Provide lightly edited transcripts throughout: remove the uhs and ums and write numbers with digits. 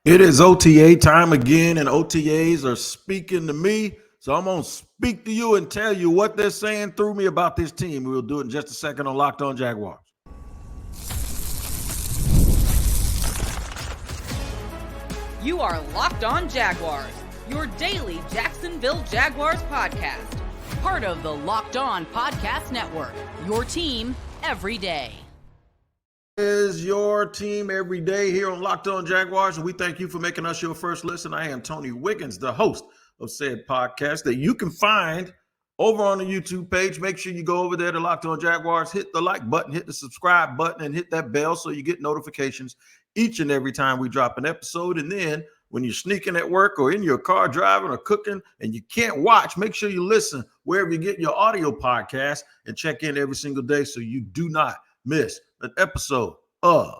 It is OTA time again, and OTAs are speaking to me. So I'm going to speak to you and tell you what they're saying through me about this team. We'll do it in just a second on Locked On Jaguars. You are Locked On Jaguars, your daily Jacksonville Jaguars podcast. Part of the Locked On Podcast Network, your team every day. Is your team every day here on Locked On Jaguars, and we thank you for making us your first listen. I am Tony Wiggins, the host of said podcast that you can find over on the YouTube page. Make sure you go over there to Locked On Jaguars, hit the like button, hit the subscribe button, and hit that bell so you get notifications each and every time we drop an episode. And then when you're sneaking at work or in your car driving or cooking and you can't watch, make sure you listen wherever you get your audio podcast and check in every single day so you do not miss an episode of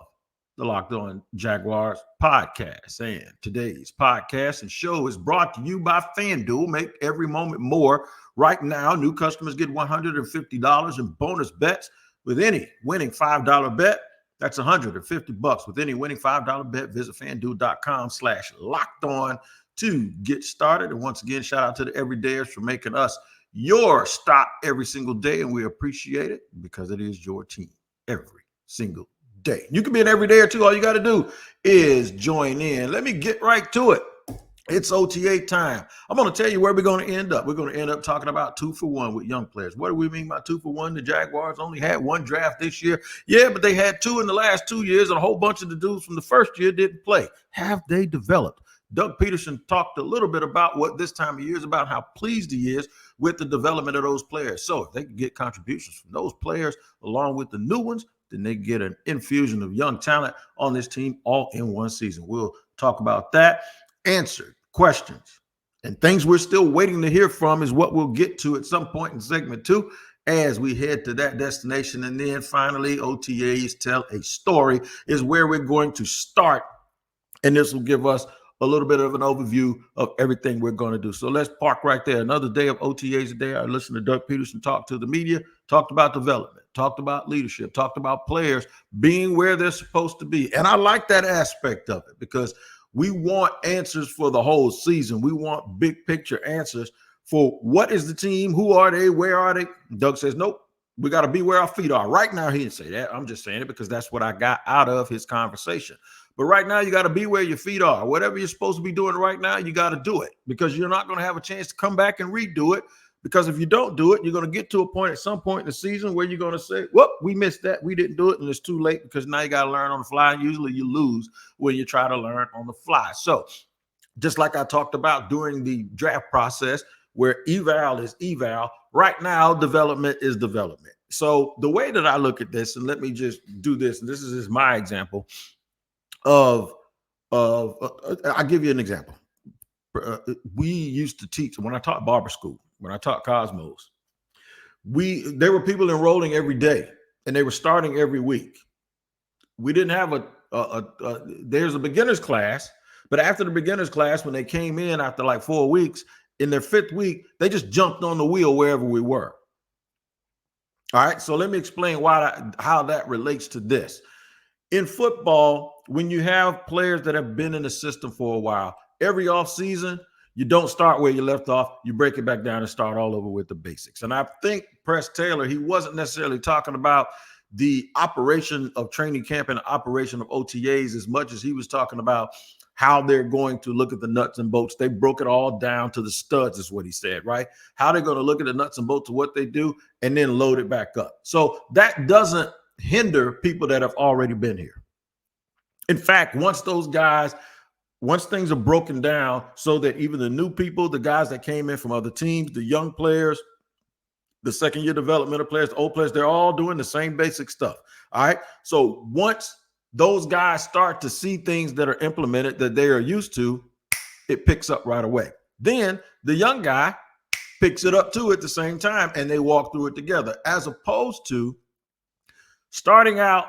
the Locked On Jaguars podcast. And today's podcast and show is brought to you by FanDuel. Make every moment more. Right now, new customers get $150 in bonus bets with any winning $5 bet. That's $150 with any winning $5 bet. Visit FanDuel.com/lockedon to get started. And once again, shout out to the everydayers for making us your stop every single day. And we appreciate it because it is your team every single day. You can be an everydayer too. All you got to do is join in. Let me get right to it. It's OTA time. I'm going to tell you where we're going to end up. We're going to end up talking about 2-for-1 with young players. What do we mean by 2-for-1? The Jaguars only had one draft this year. Yeah, but they had two in the last 2 years, and a whole bunch of the dudes from the first year didn't play. Have they developed? Doug Peterson talked a little bit about what this time of year is about, how pleased he is with the development of those players. So if they can get contributions from those players along with the new ones, then they get an infusion of young talent on this team all in one season. We'll talk about that. Answered questions and things we're still waiting to hear from is what we'll get to at some point in segment 2 as we head to that destination. And then finally, OTAs tell a story is where we're going to start. And this will give us a little bit of an overview of everything we're going to do. So let's park right there. Another day of OTAs a day. I listened to Doug Peterson talk to the media, talked about development, talked about leadership, talked about players being where they're supposed to be. And I like that aspect of it because we want answers for the whole season. We want big picture answers for what is the team, who are they, where are they? Doug says, nope, we got to be where our feet are. Right now, he didn't say that. I'm just saying it because that's what I got out of his conversation. But right now, you got to be where your feet are. Whatever you're supposed to be doing right now, you got to do it because you're not going to have a chance to come back and redo it. Because if you don't do it, you're going to get to a point at some point in the season where you're going to say, whoop, we missed that. We didn't do it. And it's too late because now you got to learn on the fly. And usually you lose when you try to learn on the fly. So just like I talked about during the draft process where eval is eval, right now development is development. So the way that I look at this, and let me just do this, and this is just my example I'll give you an example. We used to teach, when I taught barber school, when I taught Cosmos, there were people enrolling every day and they were starting every week. We didn't have there's a beginner's class, but after the beginner's class, when they came in after like 4 weeks, in their 5th week, they just jumped on the wheel wherever we were. All right, so let me explain how that relates to this. In football, when you have players that have been in the system for a while, every offseason, you don't start where you left off. You break it back down and start all over with the basics. And I think Press Taylor, he wasn't necessarily talking about the operation of training camp and the operation of OTAs as much as he was talking about how they're going to look at the nuts and bolts. They broke it all down to the studs is what he said, right? How they're going to look at the nuts and bolts of what they do and then load it back up. So that doesn't hinder people that have already been here. In fact, once things are broken down so that even the new people, the guys that came in from other teams, the young players, the second-year developmental players, the old players, they're all doing the same basic stuff. All right. So once those guys start to see things that are implemented that they are used to, it picks up right away. Then the young guy picks it up too at the same time, and they walk through it together, as opposed to starting out.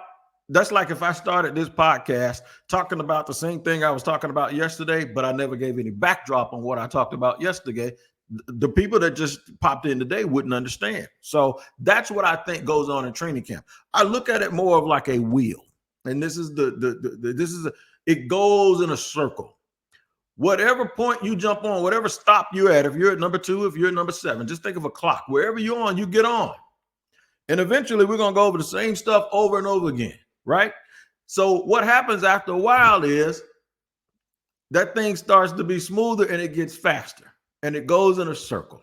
That's like if I started this podcast talking about the same thing I was talking about yesterday, but I never gave any backdrop on what I talked about yesterday. The people that just popped in today wouldn't understand. So that's what I think goes on in training camp. I look at it more of like a wheel. And this is it goes in a circle. Whatever point you jump on, whatever stop you're at, if you're at number 2, if you're at number 7, just think of a clock. Wherever you're on, you get on. And eventually we're going to go over the same stuff over and over again, right? So what happens after a while is that thing starts to be smoother and it gets faster and it goes in a circle.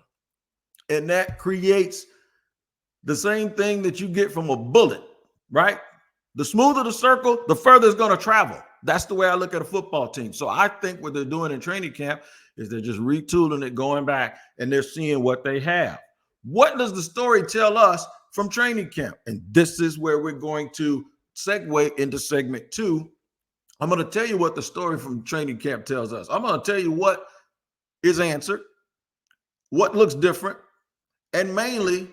And that creates the same thing that you get from a bullet, right? The smoother the circle, the further it's going to travel. That's the way I look at a football team. So I think what they're doing in training camp is they're just retooling it, going back, and they're seeing what they have. What does the story tell us from training camp? And this is where we're going to segue into segment 2. I'm going to tell you what the story from training camp tells us. I'm going to tell you what is answered, what looks different, and mainly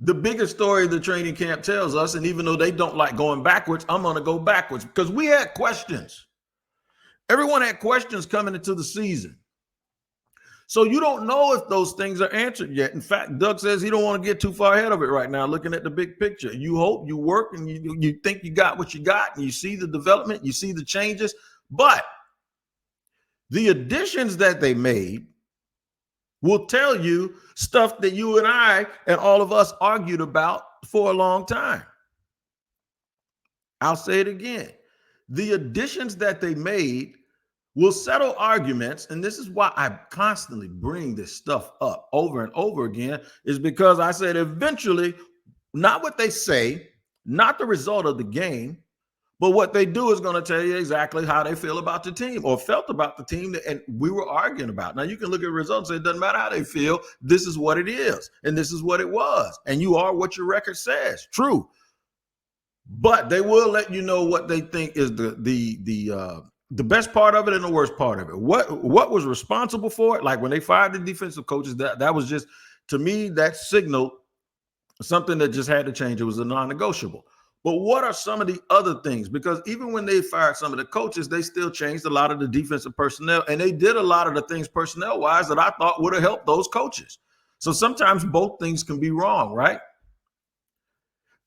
the bigger story the training camp tells us. And even though they don't like going backwards, I'm going to go backwards because we had questions. Everyone had questions coming into the season. So you don't know if those things are answered yet. In fact, Doug says he don't want to get too far ahead of it right now, looking at the big picture. You hope, you work, and you think you got what you got, and you see the development, you see the changes. But the additions that they made will tell you stuff that you and I and all of us argued about for a long time. I'll say it again. The additions that they made will settle arguments, and this is why I constantly bring this stuff up over and over again, is because I said eventually, not what they say, not the result of the game, but what they do is going to tell you exactly how they feel about the team or felt about the team and we were arguing about. Now, you can look at results and say it doesn't matter how they feel. This is what it is, and this is what it was, and you are what your record says. True. But they will let you know what they think is the best part of it and the worst part of it. What was responsible for it? Like when they fired the defensive coaches, that was just, to me, that signaled something that just had to change. It was a non-negotiable. But what are some of the other things? Because even when they fired some of the coaches, they still changed a lot of the defensive personnel, and they did a lot of the things personnel-wise that I thought would have helped those coaches. So sometimes both things can be wrong, right?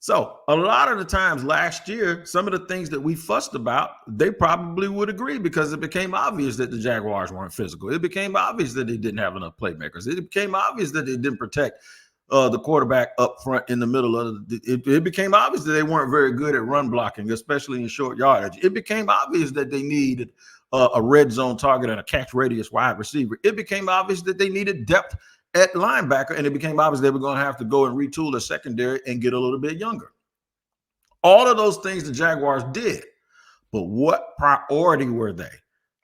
So a lot of the times last year, some of the things that we fussed about, they probably would agree because it became obvious that the Jaguars weren't physical. It became obvious that they didn't have enough playmakers. It became obvious that they didn't protect the quarterback up front in the middle of it became obvious that they weren't very good at run blocking, especially in short yardage. It became obvious that they needed a red zone target and a catch radius wide receiver. It became obvious that they needed depth at linebacker, and it became obvious they were going to have to go and retool the secondary and get a little bit younger. All of those things the Jaguars did, but what priority were they?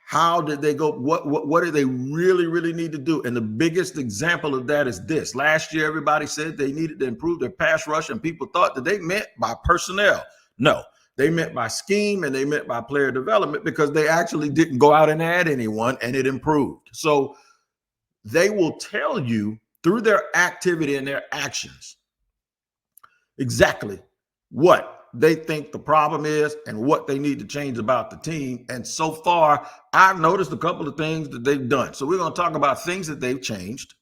How did they go? What did they really need to do? And the biggest example of that is this. Last year, everybody said they needed to improve their pass rush, and people thought that they meant by personnel. No, they meant by scheme, and they meant by player development, because they actually didn't go out and add anyone, and it improved. So they will tell you through their activity and their actions exactly what they think the problem is and what they need to change about the team. And so far, I've noticed a couple of things that they've done. So we're going to talk about things that they've changed,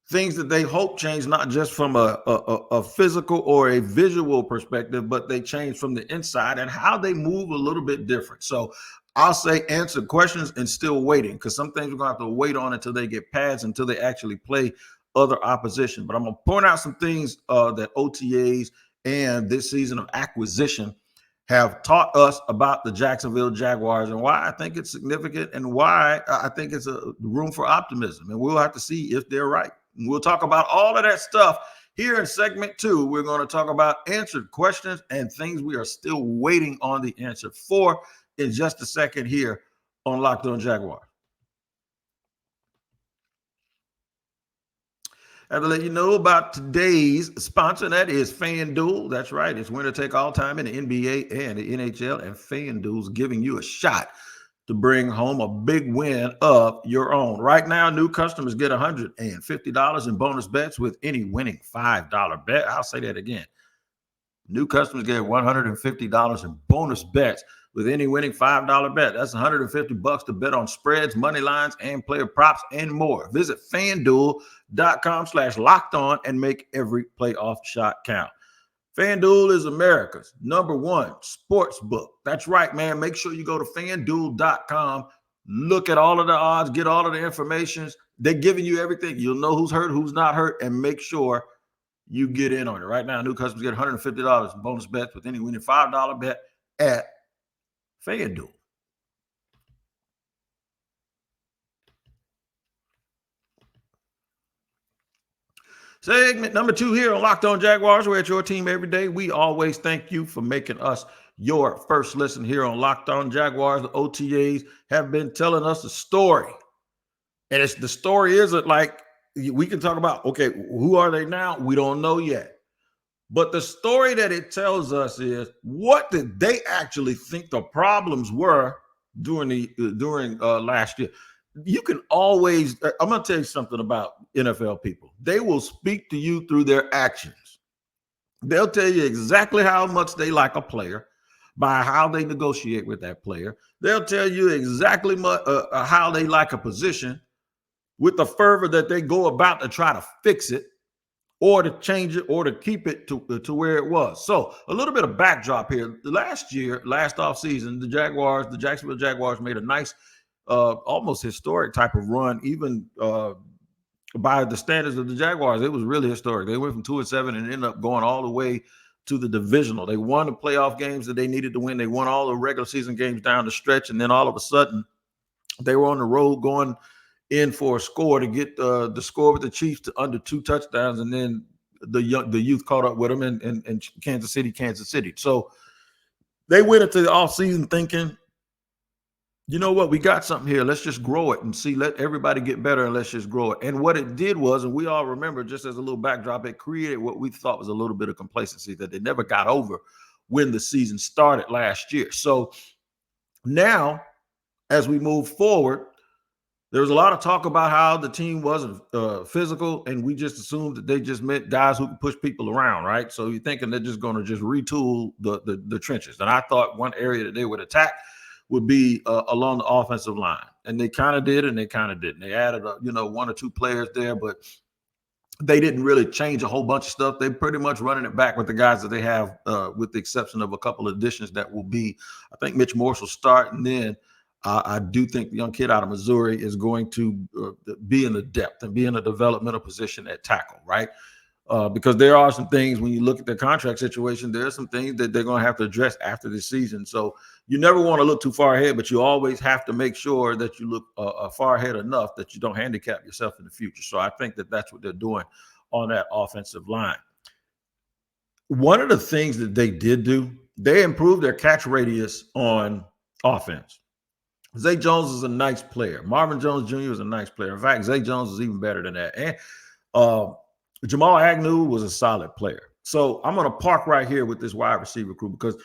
things that they hope change, not just from a physical or a visual perspective, but they change from the inside and how they move a little bit different. So I'll say answer questions and still waiting, because some things we're going to have to wait on until they get pads, until they actually play other opposition. But I'm going to point out some things that OTAs and this season of acquisition have taught us about the Jacksonville Jaguars and why I think it's significant and why I think it's a room for optimism. And we'll have to see if they're right. And we'll talk about all of that stuff here in segment 2. We're going to talk about answered questions and things we are still waiting on the answer for in just a second here on Locked On Jaguars. I have to let you know about today's sponsor, and that is FanDuel. That's right. It's winner take all time in the NBA and the NHL, and FanDuel's giving you a shot to bring home a big win of your own. Right now, new customers get $150 in bonus bets with any winning $5 bet. I'll say that again. New customers get $150 in bonus bets with any winning $5 bet. That's $150 to bet on spreads, money lines, and player props, and more. Visit FanDuel.com/lockedon and make every playoff shot count. FanDuel is America's number one sports book. That's right, man. Make sure you go to FanDuel.com, look at all of the odds, get all of the information. They're giving you everything. You'll know who's hurt, who's not hurt, and make sure you get in on it. Right now, new customers get $150 in bonus bets with any winning $5 bet at FanDuel. Segment number 2 here on Locked On Jaguars. We're at your team every day. We always thank you for making us your first listen here on Locked On Jaguars. The OTAs have been telling us a story. And the story isn't like we can talk about, okay, who are they now? We don't know yet. But the story that it tells us is, what did they actually think the problems were during last year? You can always, I'm going to tell you something about NFL people. They will speak to you through their actions. They'll tell you exactly how much they like a player by how they negotiate with that player. They'll tell you exactly how they like a position with the fervor that they go about to try to fix it or to change it or to keep it to where it was. So a little bit of backdrop here. Last offseason, the Jacksonville Jaguars made a nice almost historic type of run, even by the standards of the Jaguars. It was really historic. They went from 2-7 and ended up going all the way to the divisional. They won the playoff games that they needed to win. They won all the regular season games down the stretch, and then all of a sudden they were on the road going in for a score to get the score with the Chiefs to under 2 touchdowns, and then the youth caught up with them in Kansas City. So they went into the offseason thinking, you know what, we got something here. Let's just grow it and see, let everybody get better and let's just grow it. And what it did was, and we all remember, just as a little backdrop, it created what we thought was a little bit of complacency that they never got over when the season started last year. So now, as we move forward, there was a lot of talk about how the team wasn't physical, and we just assumed that they just meant guys who could push people around, right? So you're thinking they're just going to just retool the trenches. And I thought one area that they would attack would be along the offensive line. And they kind of did, and they kind of didn't. They added, 1 or 2 players there, but they didn't really change a whole bunch of stuff. They're pretty much running it back with the guys that they have, with the exception of a couple of additions that will be, I think Mitch Morse will start, and then I do think the young kid out of Missouri is going to be in the depth and be in a developmental position at tackle, right? Because there are some things, when you look at the contract situation, there are some things that they're going to have to address after this season. So you never want to look too far ahead, but you always have to make sure that you look far ahead enough that you don't handicap yourself in the future. So I think that that's what they're doing on that offensive line. One of the things that they did do, they improved their catch radius on offense. Zay Jones is a nice player. Marvin Jones Jr. is a nice player. In fact, Zay Jones is even better than that. And Jamal Agnew was a solid player. So I'm going to park right here with this wide receiver crew, because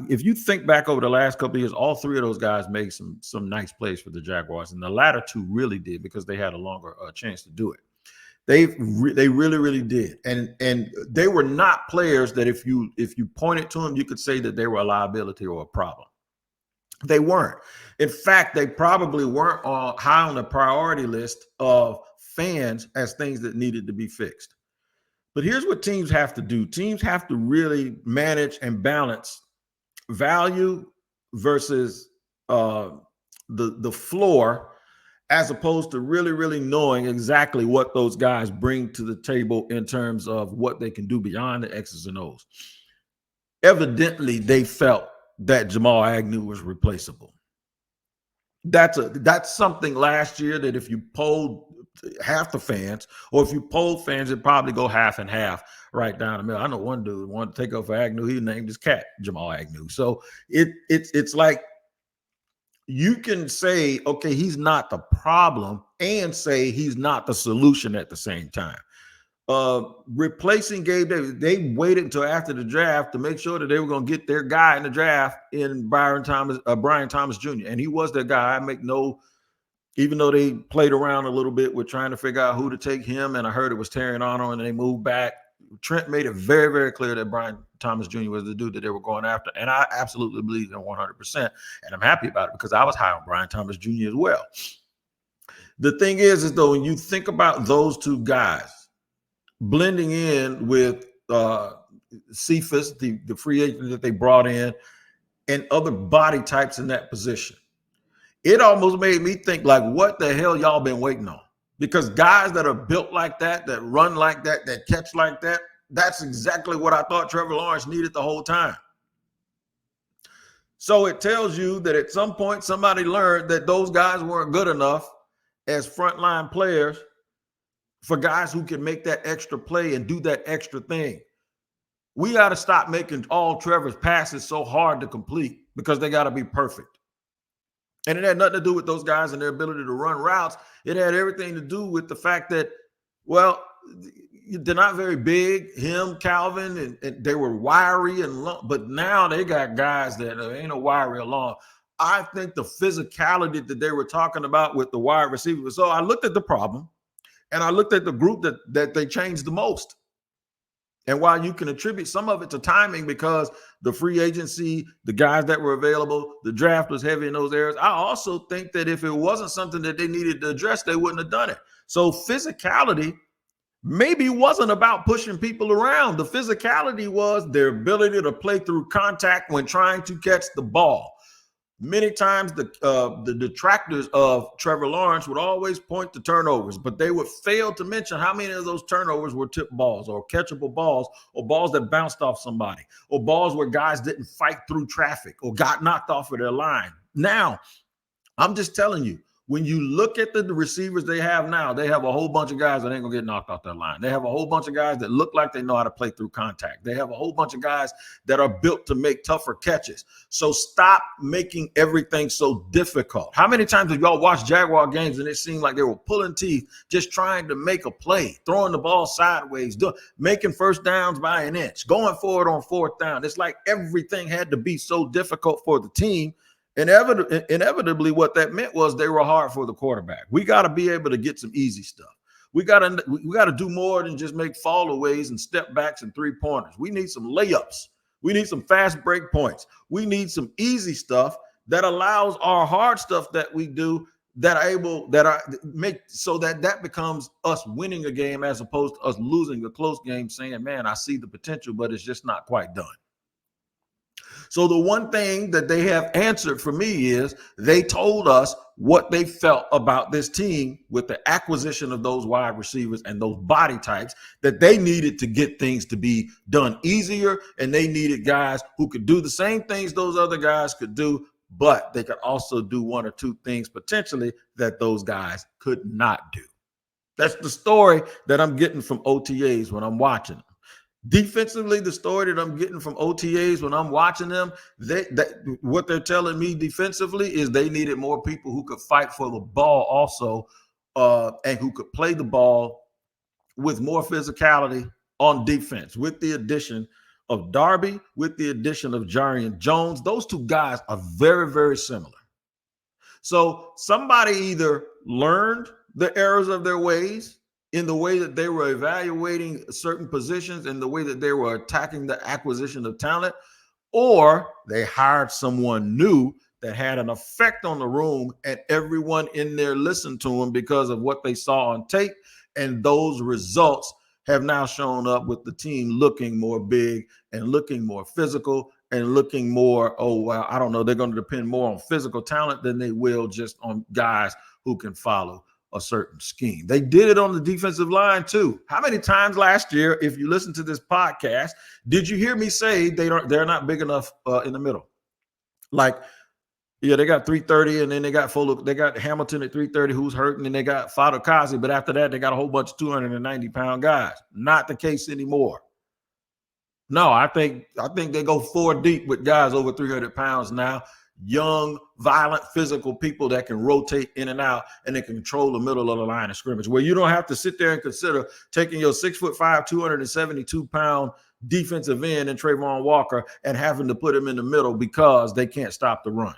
if you think back over the last couple of years, all 3 of those guys made some nice plays for the Jaguars, and the latter 2 really did because they had a longer chance to do it. They really, really did, and they were not players that if you pointed to them, you could say that they were a liability or a problem. They weren't. In fact, they probably weren't high on the priority list of fans as things that needed to be fixed. But here's what teams have to do. Teams have to really manage and balance value versus the floor, as opposed to really, really knowing exactly what those guys bring to the table in terms of what they can do beyond the X's and O's. Evidently, they felt that Jamal Agnew was replaceable. That's something last year that if you polled half the fans, or if you polled fans, it'd probably go half and half right down the middle. I know one dude wanted to take over Agnew. He named his cat Jamal Agnew. So it's like you can say, okay, he's not the problem, and say he's not the solution at the same time. Replacing Gabe Davis, they waited until after the draft to make sure that they were going to get their guy in the draft in Brian Thomas Jr. And he was their guy. Even though they played around a little bit with trying to figure out who to take him, and I heard it was Terry Arnold, and they moved back. Trent made it very, very clear that Brian Thomas Jr. was the dude that they were going after. And I absolutely believe in 100%. And I'm happy about it, because I was high on Brian Thomas Jr. as well. The thing is though, when you think about those 2 guys blending in with Cephas, the free agent that they brought in, and other body types in that position. It almost made me think like, what the hell y'all been waiting on? Because guys that are built like that run like that catch like that, that's exactly what I thought Trevor Lawrence needed the whole time. So it tells you that at some point somebody learned that those guys weren't good enough as frontline players for guys who can make that extra play and do that extra thing. We got to stop making all Trevor's passes so hard to complete because they got to be perfect. And it had nothing to do with those guys and their ability to run routes. It had everything to do with the fact that, well, they're not very big, him, Calvin, and they were wiry and long, but now they got guys that ain't no wiry or long. I think the physicality that they were talking about with the wide receivers. So I looked at the problem and I looked at the group that they changed the most. And while you can attribute some of it to timing because the free agency, the guys that were available, the draft was heavy in those areas, I also think that if it wasn't something that they needed to address, they wouldn't have done it. So physicality maybe wasn't about pushing people around. The physicality was their ability to play through contact when trying to catch the ball. Many times the detractors of Trevor Lawrence would always point to turnovers, but they would fail to mention how many of those turnovers were tipped balls or catchable balls or balls that bounced off somebody or balls where guys didn't fight through traffic or got knocked off of their line. Now, I'm just telling you, when you look at the receivers they have now, they have a whole bunch of guys that ain't going to get knocked off their line. They have a whole bunch of guys that look like they know how to play through contact. They have a whole bunch of guys that are built to make tougher catches. So stop making everything so difficult. How many times have y'all watched Jaguar games and it seemed like they were pulling teeth just trying to make a play, throwing the ball sideways, making first downs by an inch, going forward on fourth down? It's like everything had to be so difficult for the team. Inevitably, what that meant was they were hard for the quarterback. We got to be able to get some easy stuff. We got to do more than just make fallaways and step backs and 3-pointers. We need some layups. We need some fast break points. We need some easy stuff that allows our hard stuff that we do make so that becomes us winning a game as opposed to us losing a close game saying, man, I see the potential, but it's just not quite done. So the one thing that they have answered for me is they told us what they felt about this team with the acquisition of those wide receivers and those body types, that they needed to get things to be done easier, and they needed guys who could do the same things those other guys could do, but they could also do one or two things potentially that those guys could not do. That's the story that I'm getting from OTAs when I'm watching them. Defensively, the story that I'm getting from OTAs when I'm watching them, what they're telling me defensively is they needed more people who could fight for the ball also and who could play the ball with more physicality on defense with the addition of Darby, with the addition of Jarian Jones. Those two guys are very, very similar. So somebody either learned the errors of their ways in the way that they were evaluating certain positions and the way that they were attacking the acquisition of talent, or they hired someone new that had an effect on the room and everyone in there listened to them because of what they saw on tape. And those results have now shown up with the team looking more big and looking more physical and looking more, I don't know, they're going to depend more on physical talent than they will just on guys who can follow a certain scheme. They did it on the defensive line too. How many times last year, if you listen to this podcast, did you hear me say they're not big enough in the middle? Like, yeah, they got 330, and then they got Hamilton at 330 who's hurting, and they got Fadokazi, but after that, they got a whole bunch of 290-pound guys. Not the case anymore. No, I think they go 4 deep with guys over 300 pounds now. Young, violent, physical people that can rotate in and out and they can control the middle of the line of scrimmage, where you don't have to sit there and consider taking your 6'5", 272-pound defensive end and Trayvon Walker and having to put him in the middle because they can't stop the run.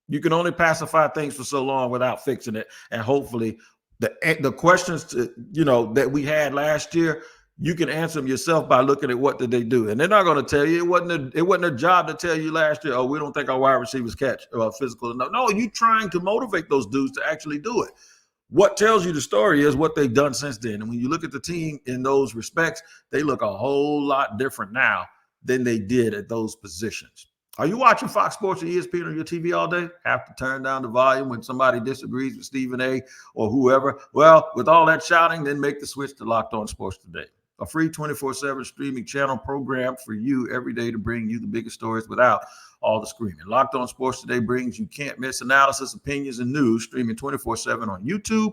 You can only pacify things for so long without fixing it. And hopefully the questions that we had last year, you can answer them yourself by looking at what did they do. And they're not going to tell you. It wasn't their job to tell you last year, we don't think our wide receivers catch physical enough. No, you're trying to motivate those dudes to actually do it. what tells you the story is what they've done since then. And when you look at the team in those respects, they look a whole lot different now than they did at those positions. Are you watching Fox Sports or ESPN on your TV all day? Have to turn down the volume when somebody disagrees with Stephen A. or whoever? Well, with all that shouting, then make the switch to Locked On Sports Today, a free 24/7 streaming channel programmed for you every day to bring you the biggest stories without all the screaming. Locked On Sports Today brings you can't miss analysis, opinions, and news streaming 24/7 on YouTube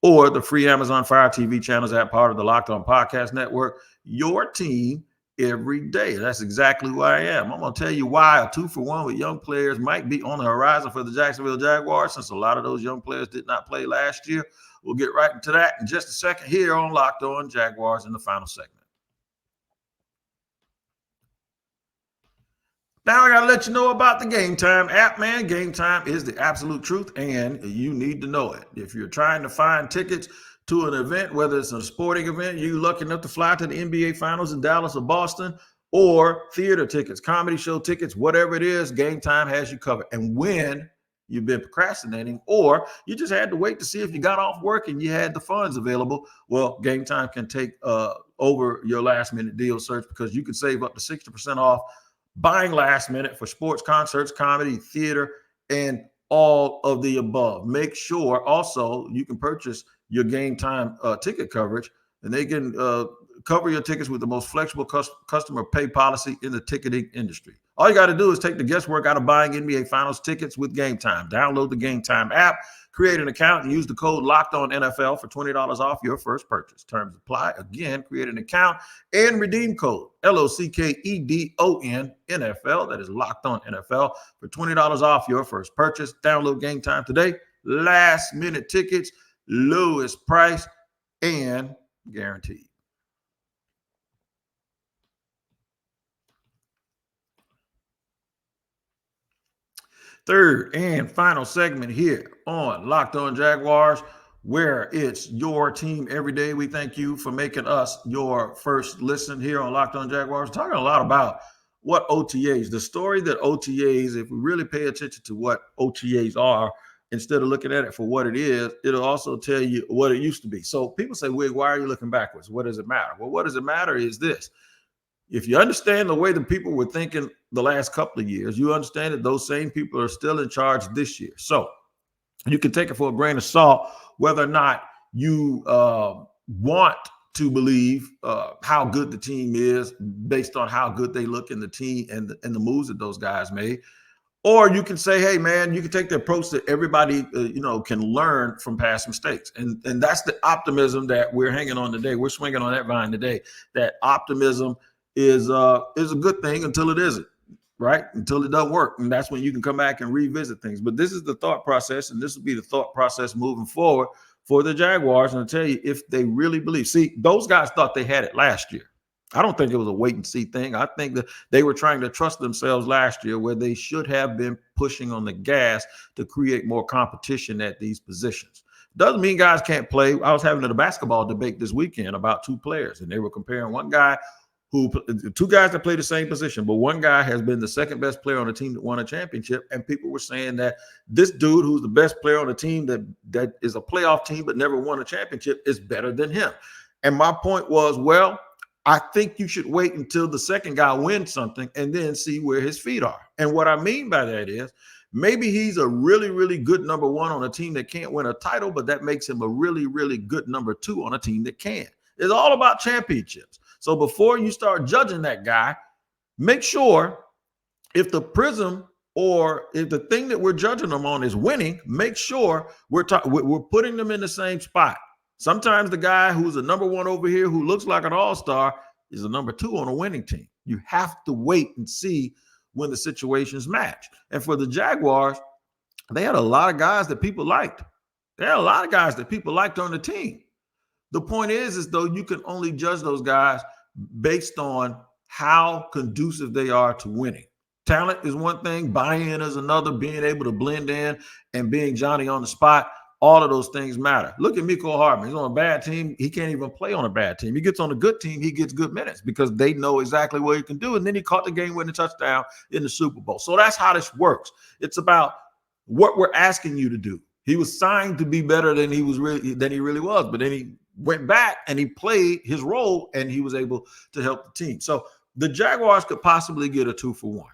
or the free Amazon Fire TV channels at part of the Locked On Podcast Network. Your team every day. That's exactly who I am. I'm going to tell you why a 2-for-1 with young players might be on the horizon for the Jacksonville Jaguars, since a lot of those young players did not play last year. We'll get right into that in just a second here on Locked On Jaguars in the final segment. Now I got to let you know about the Gametime app, man. Gametime is the absolute truth, and you need to know it. If you're trying to find tickets to an event, whether it's a sporting event, you're lucky enough to fly to the NBA Finals in Dallas or Boston, or theater tickets, comedy show tickets, whatever it is, Gametime has you covered. And when you've been procrastinating, or you just had to wait to see if you got off work and you had the funds available, well, Gametime can take over your last-minute deal search, because you can save up to 60% off buying last minute for sports, concerts, comedy, theater, and all of the above. Make sure also you can purchase your Gametime ticket coverage, and they can cover your tickets with the most flexible customer pay policy in the ticketing industry. All you got to do is take the guesswork out of buying NBA Finals tickets with Gametime. Download the Gametime app, create an account, and use the code LOCKEDONNFL for $20 off your first purchase. Terms apply. Again, create an account and redeem code LOCKEDON NFL. That is Locked On NFL for $20 off your first purchase. Download Gametime today. Last minute tickets, lowest price, and guaranteed. Third and final segment here on Locked On Jaguars, where it's your team every day. We thank you for making us your first listen here on Locked On Jaguars. We're talking a lot about what OTAs, the story that OTAs, if we really pay attention to what OTAs are, instead of looking at it for what it is, it'll also tell you what it used to be. So people say, Wig, why are you looking backwards? What does it matter? Well, what does it matter is this. If you understand the way the people were thinking the last couple of years, you understand that those same people are still in charge this year. So you can take it for a grain of salt, whether or not you want to believe how good the team is based on how good they look in the team and the moves that those guys made. Or you can say, hey, man, you can take the approach that everybody, can learn from past mistakes. And that's the optimism that we're hanging on today. We're swinging on that vine today. That optimism is a good thing until it isn't, right? Until it doesn't work. And that's when you can come back and revisit things. But this is the thought process, and this will be the thought process moving forward for the Jaguars. And I'll tell you, if they really believe. See, those guys thought they had it last year. I don't think it was a wait and see thing. I think that they were trying to trust themselves last year, where they should have been pushing on the gas to create more competition at these positions. Doesn't mean guys can't play. I was having a basketball debate this weekend about two players, and they were comparing two guys that play the same position, but one guy has been the second best player on the team that won a championship. And people were saying that this dude, who's the best player on the team that is a playoff team but never won a championship, is better than him. And my point was, well, I think you should wait until the second guy wins something and then see where his feet are. And what I mean by that is, maybe he's a really, really good number one on a team that can't win a title, but that makes him a really, really good number two on a team that can. It's all about championships. So before you start judging that guy, make sure if the prism or if the thing that we're judging them on is winning, make sure we're putting them in the same spot. Sometimes the guy who's a number one over here who looks like an all-star is a number two on a winning team. You have to wait and see when the situations match. And for the Jaguars, they had a lot of guys that people liked. They had a lot of guys that people liked on the team. The point is though, you can only judge those guys based on how conducive they are to winning. Talent is one thing, buy-in is another, being able to blend in and being Johnny on the spot. All of those things matter. Look at Mecole Hardman. He's on a bad team. He can't even play on a bad team. He gets on a good team. He gets good minutes because they know exactly what he can do. And then he caught the game-winning touchdown in the Super Bowl. So that's how this works. It's about what we're asking you to do. He was signed to be better than he really was, but then he went back and he played his role and he was able to help the team. So the Jaguars could possibly get a 2-for-1.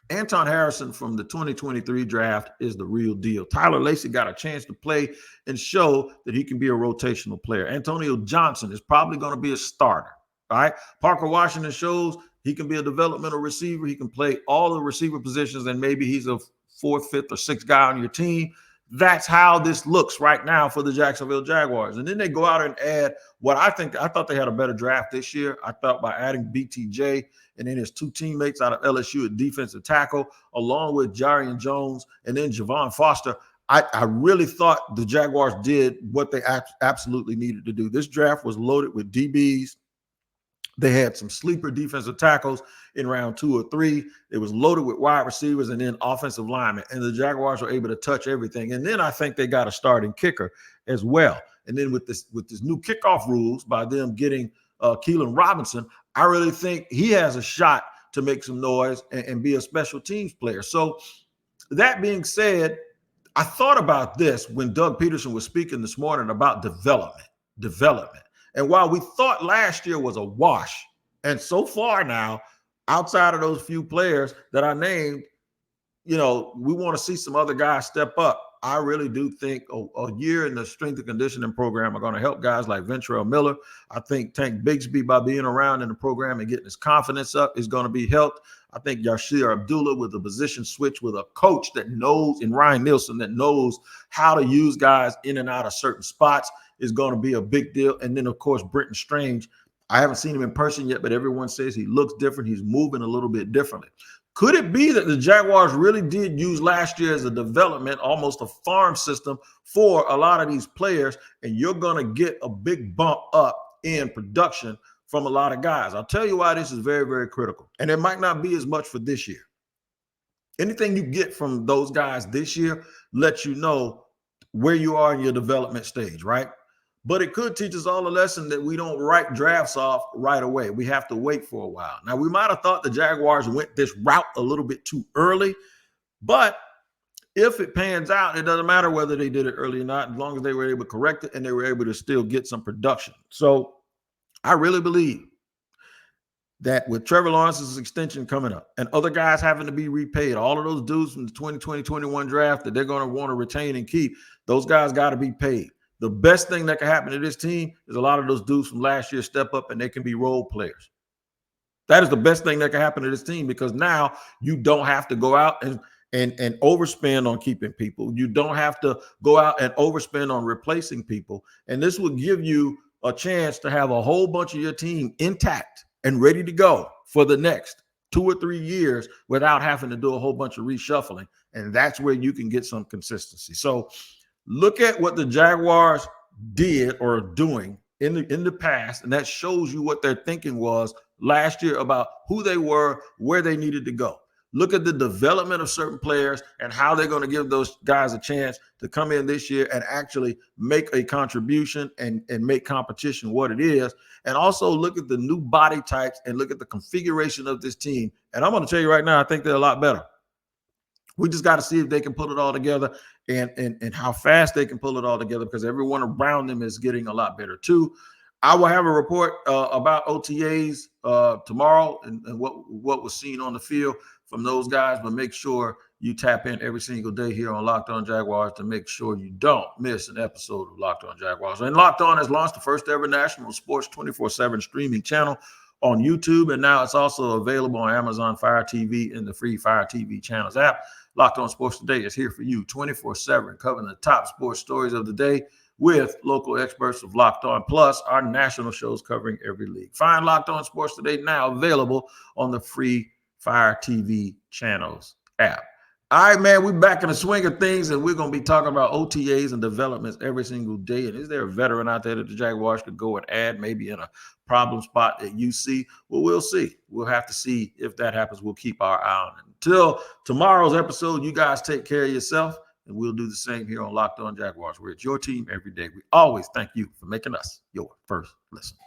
Anton Harrison from the 2023 draft is the real deal. Tyler Lacey got a chance to play and show that he can be a rotational player. Antonio Johnson is probably going to be a starter. All right. Parker Washington shows he can be a developmental receiver. He can play all the receiver positions, and maybe he's a fourth, fifth, or sixth guy on your team. That's how this looks right now for the Jacksonville Jaguars. And then they go out and add what I thought they had a better draft this year. I thought by adding BTJ and then his two teammates out of LSU at defensive tackle, along with Jarian Jones and then Javon Foster, I really thought the Jaguars did what they absolutely needed to do. This draft was loaded with DBs. They had some sleeper defensive tackles in round 2 or 3. It was loaded with wide receivers and then offensive linemen. And the Jaguars were able to touch everything. And then I think they got a starting kicker as well. And then with this new kickoff rules by them getting Keelan Robinson, I really think he has a shot to make some noise and be a special teams player. So that being said, I thought about this when Doug Peterson was speaking this morning about development. And while we thought last year was a wash, and so far now, outside of those few players that I named, we want to see some other guys step up. I really do think a year in the strength and conditioning program are going to help guys like Ventrell Miller. I think Tank Bigsby, by being around in the program and getting his confidence up, is going to be helped. I think Yashir Abdullah with a position switch with a coach that knows, and Ryan Nielsen that knows how to use guys in and out of certain spots is going to be a big deal. And then, of course, Brenton Strange. I haven't seen him in person yet, but everyone says he looks different. He's moving a little bit differently. Could it be that the Jaguars really did use last year as a development, almost a farm system for a lot of these players, and you're going to get a big bump up in production from a lot of guys? I'll tell you why this is very, very critical. And it might not be as much for this year. Anything you get from those guys this year lets you know where you are in your development stage, right? But it could teach us all a lesson that we don't write drafts off right away. We have to wait for a while. Now, we might have thought the Jaguars went this route a little bit too early, but if it pans out, it doesn't matter whether they did it early or not, as long as they were able to correct it and they were able to still get some production. So I really believe that with Trevor Lawrence's extension coming up and other guys having to be repaid, all of those dudes from the 2020-21 draft that they're going to want to retain and keep, those guys got to be paid. The best thing that can happen to this team is a lot of those dudes from last year step up and they can be role players. That is the best thing that can happen to this team, because now you don't have to go out and overspend on keeping people. You don't have to go out and overspend on replacing people. And this will give you a chance to have a whole bunch of your team intact and ready to go for the next 2 or 3 years without having to do a whole bunch of reshuffling. And that's where you can get some consistency. So look at what the Jaguars did or are doing in the past, and that shows you what their thinking was last year about who they were, where they needed to go. Look at the development of certain players and how they're going to give those guys a chance to come in this year and actually make a contribution and make competition what it is. And also look at the new body types and look at the configuration of this team. And I'm going to tell you right now, I think they're a lot better. We just got to see if they can pull it all together and how fast they can pull it all together, because everyone around them is getting a lot better too. I will have a report about OTAs tomorrow and what was seen on the field from those guys, but make sure you tap in every single day here on Locked On Jaguars to make sure you don't miss an episode of Locked On Jaguars. And Locked On has launched the first ever national sports 24/7 streaming channel on YouTube, and now it's also available on Amazon Fire TV and the free Fire TV channels app. Locked On Sports Today is here for you 24/7, covering the top sports stories of the day with local experts of Locked On, plus our national shows covering every league. Find Locked On Sports Today now available on the free Fire TV channels app. All right, man, we're back in the swing of things, and we're going to be talking about OTAs and developments every single day. And is there a veteran out there that the Jaguars could go and add, maybe in a problem spot that you see? Well, we'll see. We'll have to see if that happens. We'll keep our eye on it. Until tomorrow's episode, you guys take care of yourself, and we'll do the same here on Locked On Jaguars, where it's your team every day. We always thank you for making us your first listen.